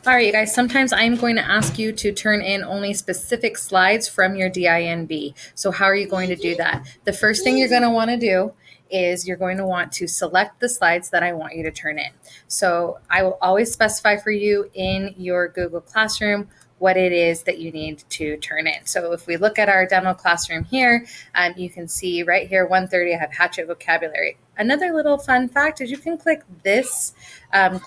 All right, you guys, sometimes I'm going to ask you to turn in only specific slides from your DINB. So how are you going to do that? The first thing you're going to want to do is you're going to want to select the slides that I want you to turn in. So I will always specify for you in your Google Classroom what it is that you need to turn in. So if we look at our demo classroom here, you can see right here, 130, I have Hatchet vocabulary. Another little fun fact is you can click this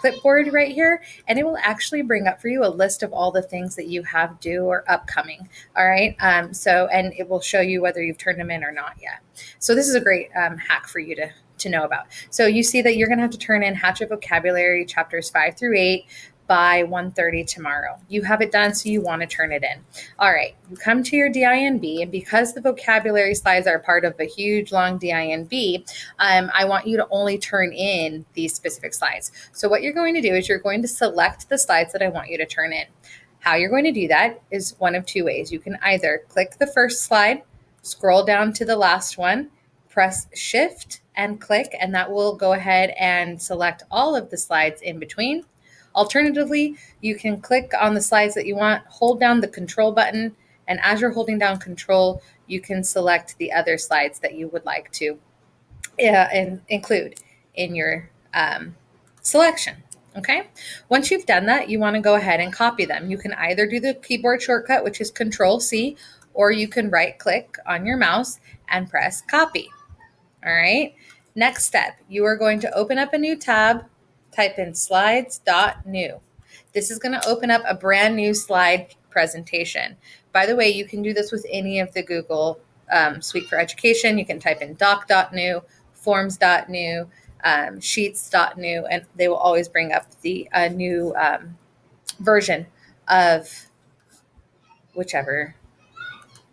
clipboard right here, and it will actually bring up for you a list of all the things that you have due or upcoming. All right. And it will show you whether you've turned them in or not yet. So this is a great hack for you to know about. So you see that you're going to have to turn in Hatchet vocabulary chapters 5 through 8 by 1:30 tomorrow. You have it done, so you want to turn it in. All right, you come to your DINB, and because the vocabulary slides are part of a huge, long DINB, I want you to only turn in these specific slides. So what you're going to do is you're going to select the slides that I want you to turn in. How you're going to do that is one of two ways. You can either click the first slide, scroll down to the last one, press Shift and click, and that will go ahead and select all of the slides in between. Alternatively, you can click on the slides that you want, hold down the Control button, and as you're holding down Control, you can select the other slides that you would like to include in your selection. Okay. Once you've done that, you want to go ahead and copy them. You can either do the keyboard shortcut, which is Control C, or you can right click on your mouse and press copy. All right. Next step, you are going to open up a new tab, type in slides.new. This is going to open up a brand new slide presentation. By the way, you can do this with any of the Google Suite for Education. You can type in doc.new, forms.new, sheets.new, and they will always bring up the new version of whichever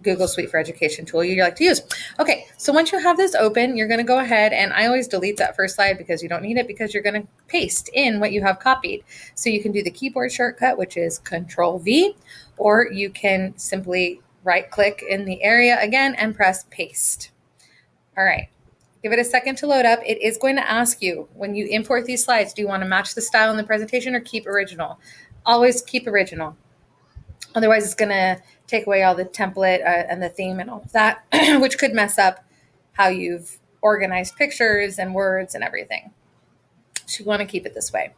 Google Suite for Education tool you like to use. Okay, so once you have this open, you're going to go ahead, and I always delete that first slide because you don't need it, because you're going to paste in what you have copied. So you can do the keyboard shortcut, which is Control V, or you can simply right click in the area again and press paste. All right. Give it a second to load up. It is going to ask you, when you import these slides, do you want to match the style in the presentation or keep original? Always keep original. Otherwise, it's going to take away all the template and the theme and all of that, which could mess up how you've organized pictures and words and everything. So you want to keep it this way.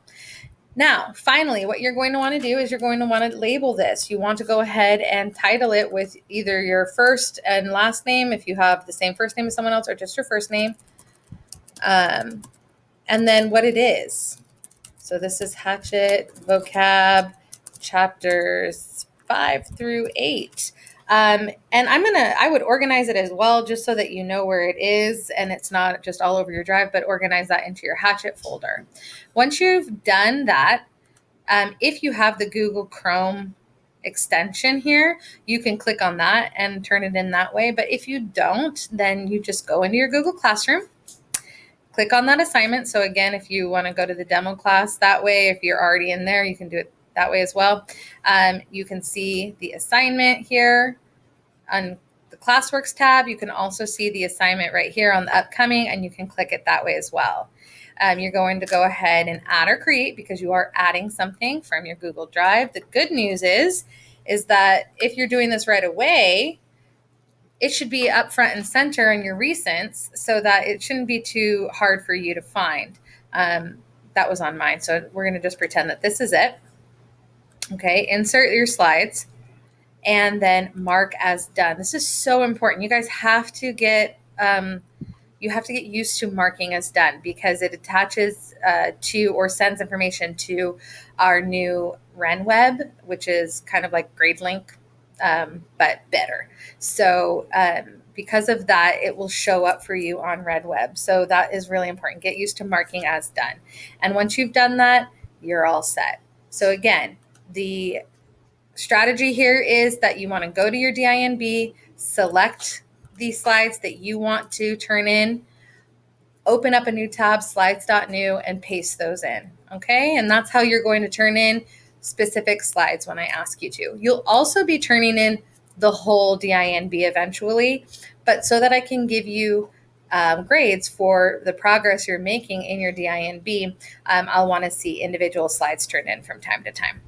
Now, finally, what you're going to want to do is you're going to want to label this. You want to go ahead and title it with either your first and last name, if you have the same first name as someone else, or just your first name, and then what it is. So this is Hatchet vocab chapters 5 through 8. And I would organize it as well, just so that you know where it is and it's not just all over your drive, but organize that into your Hatchet folder. Once you've done that, if you have the Google Chrome extension here, you can click on that and turn it in that way. But if you don't, then you just go into your Google Classroom, click on that assignment. So again, if you want to go to the demo class that way, if you're already in there, you can do it that way as well. You can see the assignment here on the Classworks tab. You can also see the assignment right here on the upcoming, and you can click it that way as well. You're going to go ahead and add or create, because you are adding something from your Google Drive. The good news is that if you're doing this right away, it should be up front and center in your recents, so that it shouldn't be too hard for you to find. That was on mine, so we're going to just pretend that this is it. Okay, insert your slides and then mark as done. This is so important. You guys have to get used to marking as done, because it attaches to or sends information to our new RenWeb, which is kind of like GradeLink, but better. So because of that, it will show up for you on RenWeb. So that is really important. Get used to marking as done. And once you've done that, you're all set. So again, the strategy here is that you want to go to your DINB, select the slides that you want to turn in, open up a new tab, slides.new, and paste those in. Okay, and that's how you're going to turn in specific slides when I ask you to. You'll also be turning in the whole DINB eventually, but so that I can give you grades for the progress you're making in your DINB, I'll want to see individual slides turned in from time to time.